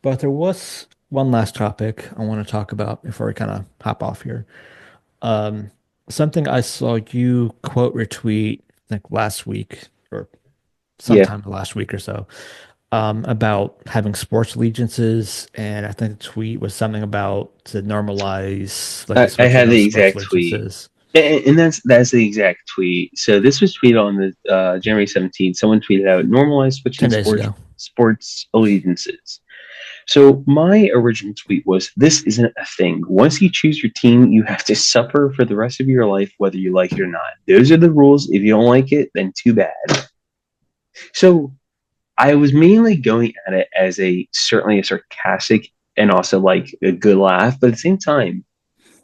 But there was one last topic I want to talk about before we kind of hop off here. Um, Something I saw you quote retweet, I think last week or Yeah, sometime last week or so, about having sports allegiances, and I think the tweet was something about to normalize like the I switching had of the sports exact tweet, allegiances and that's the exact tweet. So this was tweeted on the January 17th. Someone tweeted out normalize switching 10 days ago. sports allegiances. So my original tweet was, "This isn't a thing. Once you choose your team, you have to suffer for the rest of your life, whether you like it or not. Those are the rules. If you don't like it, then too bad." So I was mainly going at it as a certainly a sarcastic and also like a good laugh, but at the same time,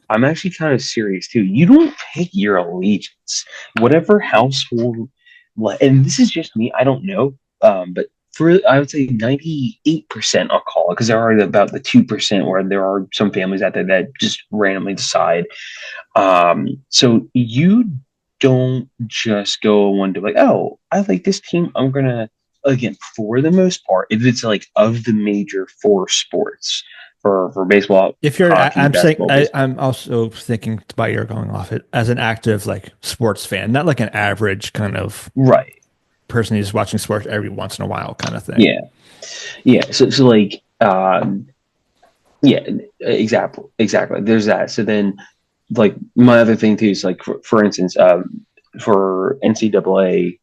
I'm actually kind of serious too. You don't pick your allegiance. Whatever household, and this is just me, I don't know. But for, I would say 98%, I'll call it, because there are about the 2% where there are some families out there that just randomly decide. So you don't just go one day like, oh, I like this team. I'm gonna, again, for the most part, if it's like of the major four sports for baseball, If you're, hockey, I'm saying, basketball, baseball. I'm also thinking about you're going off it as an active like sports fan, not like an average kind of Right. person who's watching sports every once in a while kind of thing. Yeah. Yeah. So like, yeah, exactly. There's that. So then, like, my other thing too is like, for instance, for NCAA,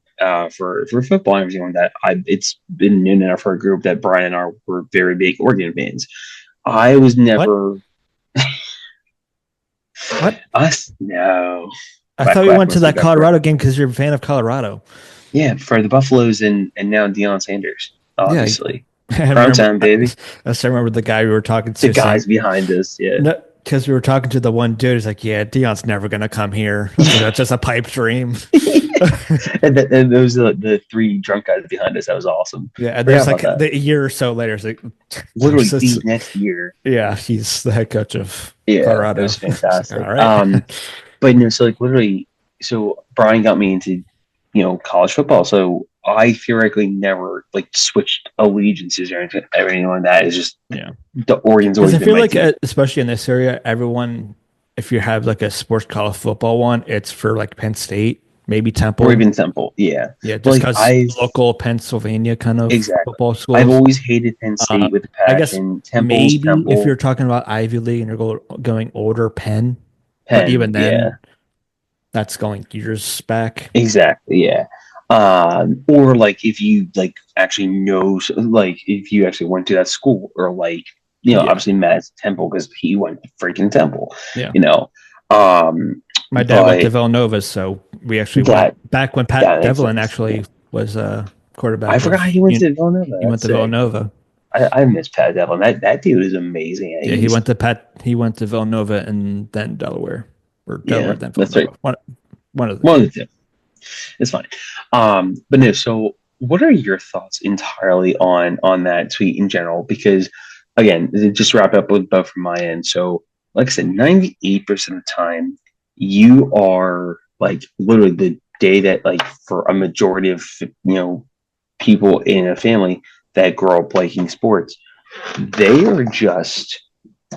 for football and everything like that, it's been known enough for a group that Brian and I were very big Oregon fans. I was What? never What? us. No, I thought we quack went to must be that back correct. Colorado game because you're a fan of Colorado. Yeah, for the Buffaloes and now Deion Sanders, Yeah, obviously. I Prime remember. time, baby. I still remember the guy we were talking The to saying guys behind us, yeah. no, because we were talking to the one dude. He's like, "Yeah, Dion's never gonna come here. I was like, that's just a pipe dream." And those are the three drunk guys behind us. That was awesome. Yeah, and Forgot there's about like that. the year or so later, it's like there's Literally this. the next year. Yeah, he's the head coach of Yeah, it Colorado. was It's like, fantastic. all right. But no, so like literally, so Brian got me into, college football. So I theoretically never like switched allegiances or anything like that. It's just Yeah, the Oregon's because always I been feel my like team. especially in this area, everyone, if you have like a sports college football one, it's for like Penn State, maybe Or Temple. even Temple, yeah. Yeah, But just like because local Pennsylvania kind of exactly. football I've schools. always hated Penn Uh, State with a I guess passion. Temple's maybe if Temple, you're talking about Ivy League and you're going older, Penn, but Penn, even yeah. then, that's going years back. Exactly, yeah. Or like if you like actually know, like if you actually went to that school, or like, Yeah, obviously Matt's Temple because he went to freaking Temple, yeah. you know. Um, My dad went to but Villanova, so we actually went that back when Pat that makes Devlin sense. Yeah. actually was a I quarterback forgot of. he went to Villanova. He went That's to sick. Villanova. I miss Pat Devlin. That dude is amazing at Yeah, he East. went to Pat. He went to Villanova and then Delaware, or Delaware Yeah, then that's right. Villanova. One of the One two. of the two. It's fine. But no, so what are your thoughts entirely on that tweet in general? Because again, just wrap up with both from my end. So, like I said, 98% of the time, you are like literally the day that like for a majority of people in a family that grow up liking sports, they are just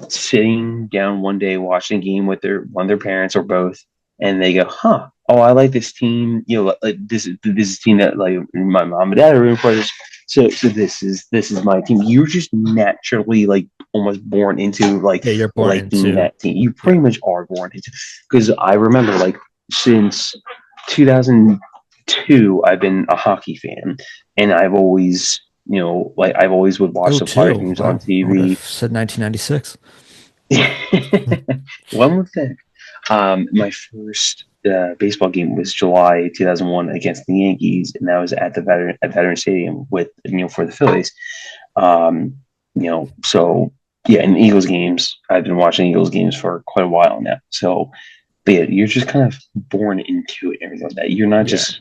sitting down one day watching a game with their one of their parents or both, and they go, "Huh? Oh, I like this team. Like this is a team that like my mom and dad are rooting for this. So this is my team." You're just naturally like almost born into like Yeah, you're born liking into. that team. You Yeah, pretty much are born into, because I remember like since 2002, I've been a hockey fan, and I've always like I've always would watch oh, the Flyers two. games on Wow, I would have TV. said 1996. One would think. My first baseball game was July 2001 against the Yankees, and that was at the Veteran Stadium with for the Phillies. Um, so yeah, and Eagles games. I've been watching Eagles games for quite a while now. So, but yeah, you're just kind of born into it and everything like that. You're not Yeah, just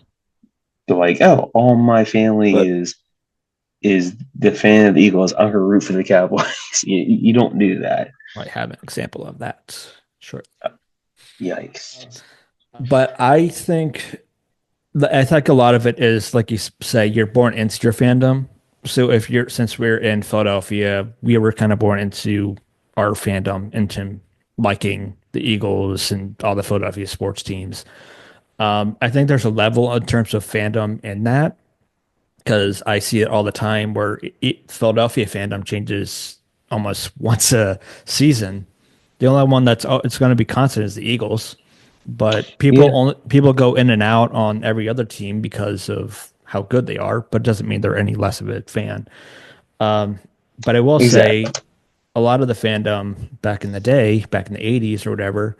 like, oh, all my family but is the fan of the Eagles. I'm gonna root for the Cowboys. You don't do that. I have an example of that. Sure. Yikes. But I think a lot of it is like you say, you're born into your fandom. so if you're since we're in Philadelphia, we were kind of born into our fandom, into liking the Eagles and all the Philadelphia sports teams. I think there's a level in terms of fandom in that because I see it all the time where Philadelphia fandom changes almost once a season. The only one that's it's going to be constant is the Eagles, but Yeah, people go in and out on every other team because of how good they are, but it doesn't mean they're any less of a fan. But I will exactly. say a lot of the fandom back in the day, back in the 80s or whatever,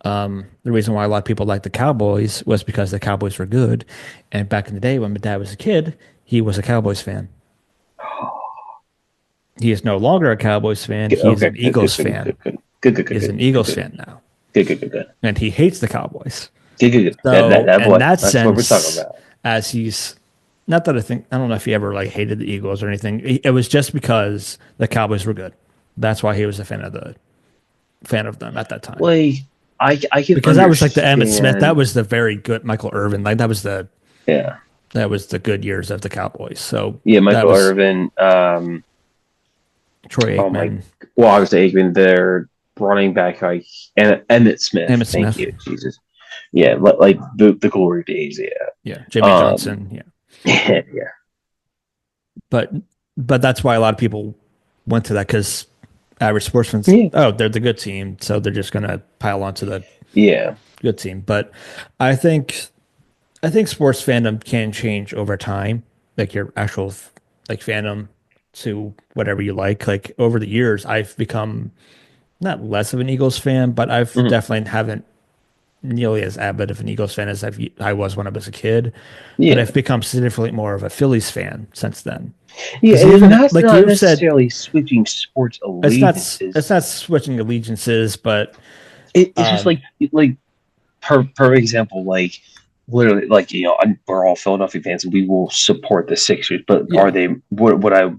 the reason why a lot of people liked the Cowboys was because the Cowboys were good. And back in the day when my dad was a kid, he was a Cowboys fan. He is no longer a Cowboys fan. He is Okay, an good, good, Eagles good, fan. good, good, good, good, He good, is good, an good, Eagles good, fan now. good, good, good, good, And he hates the Cowboys. good, good, good. So, That in boy, that that's what we're talking sense, about. as he's not that I don't know if he ever like hated the Eagles or anything. It was just because the Cowboys were good. That's why he was a fan of them at that time. Like, I can Because that was like the Emmitt Smith. That understand. was the very good Michael Irvin. Like Yeah, that was the good years of the Cowboys. So yeah, that Michael was Irvin. Troy Oh my, Aikman, well, I was Aikman, their running back, like, and Emmett Smith. Emmitt Thank Smith, you, Jesus. Yeah, like the glory days. Yeah. yeah, Jimmy Um. Johnson, yeah. Yeah. But that's why a lot of people went to that because average sportsmen, Yeah. oh, they're the good team, so they're just gonna pile onto the Yeah. good team. But I think sports fandom can change over time, like your actual like fandom to whatever you like. Like over the years, I've become not less of an Eagles fan, but I've Mhm. definitely haven't nearly as avid of an Eagles fan as I was when I was a kid. But I've Yeah. become significantly more of a Phillies fan since then. Yeah, Because and even that's like not you've said, necessarily switching sports it's allegiances. not switching allegiances, but It's just like per example, like literally, like we're all Philadelphia fans and we will support the Sixers, but are yeah, they? Would I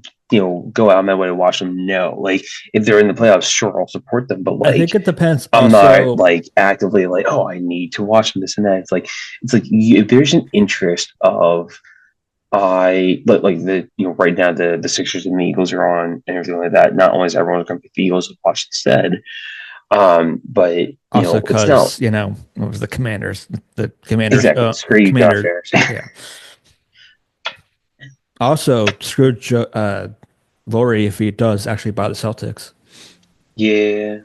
go out my way to watch them? No. Like if they're in the playoffs, sure, I'll support them, but I like think it depends I'm not also. like actively like, oh, I need to watch them, this and that. It's like if there's an interest of like the right now the Sixers and the Eagles are on and everything like that. Not only is everyone going to pick the Eagles to watch instead, but Also, it's not because what was the Commanders? The Commanders, exactly screw you, Josh Commander, Harris. yeah. Also, screwed Laurie if he does actually buy the Celtics. Yeah,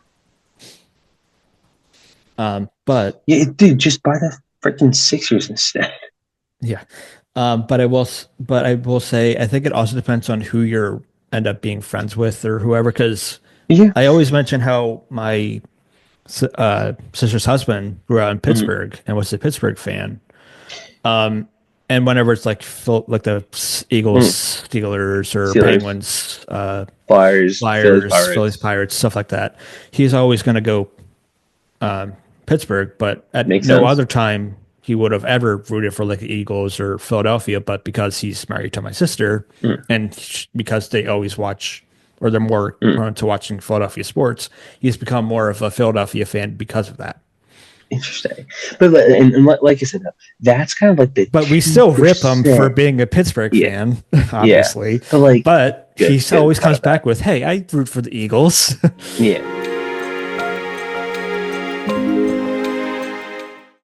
But yeah, dude, just buy the freaking Sixers instead. yeah, but I will say I think it also depends on who you're end up being friends with or whoever. Because Yeah. I always mention how my sister's husband grew out in Mhm. Pittsburgh and was a Pittsburgh fan. And whenever it's like like the Eagles, Mhm. Steelers, or Steelers, Penguins, Flyers, Phillies, Flyers, Phillies, Pirates. Pirates, stuff like that, he's always going to go Pittsburgh. But at Makes no sense. other time he would have ever rooted for like the Eagles or Philadelphia. But because he's married to my sister, Mm, and because they always watch or they're more mm. prone to watching Philadelphia sports, he's become more of a Philadelphia fan because of that. Interesting, but like I said, that's kind of like the But we two still rip him for percent. being a Pittsburgh Yeah, fan, yeah, obviously. but like But good, he good, always proud comes of that. back with, "Hey, I root for the Eagles." Yeah.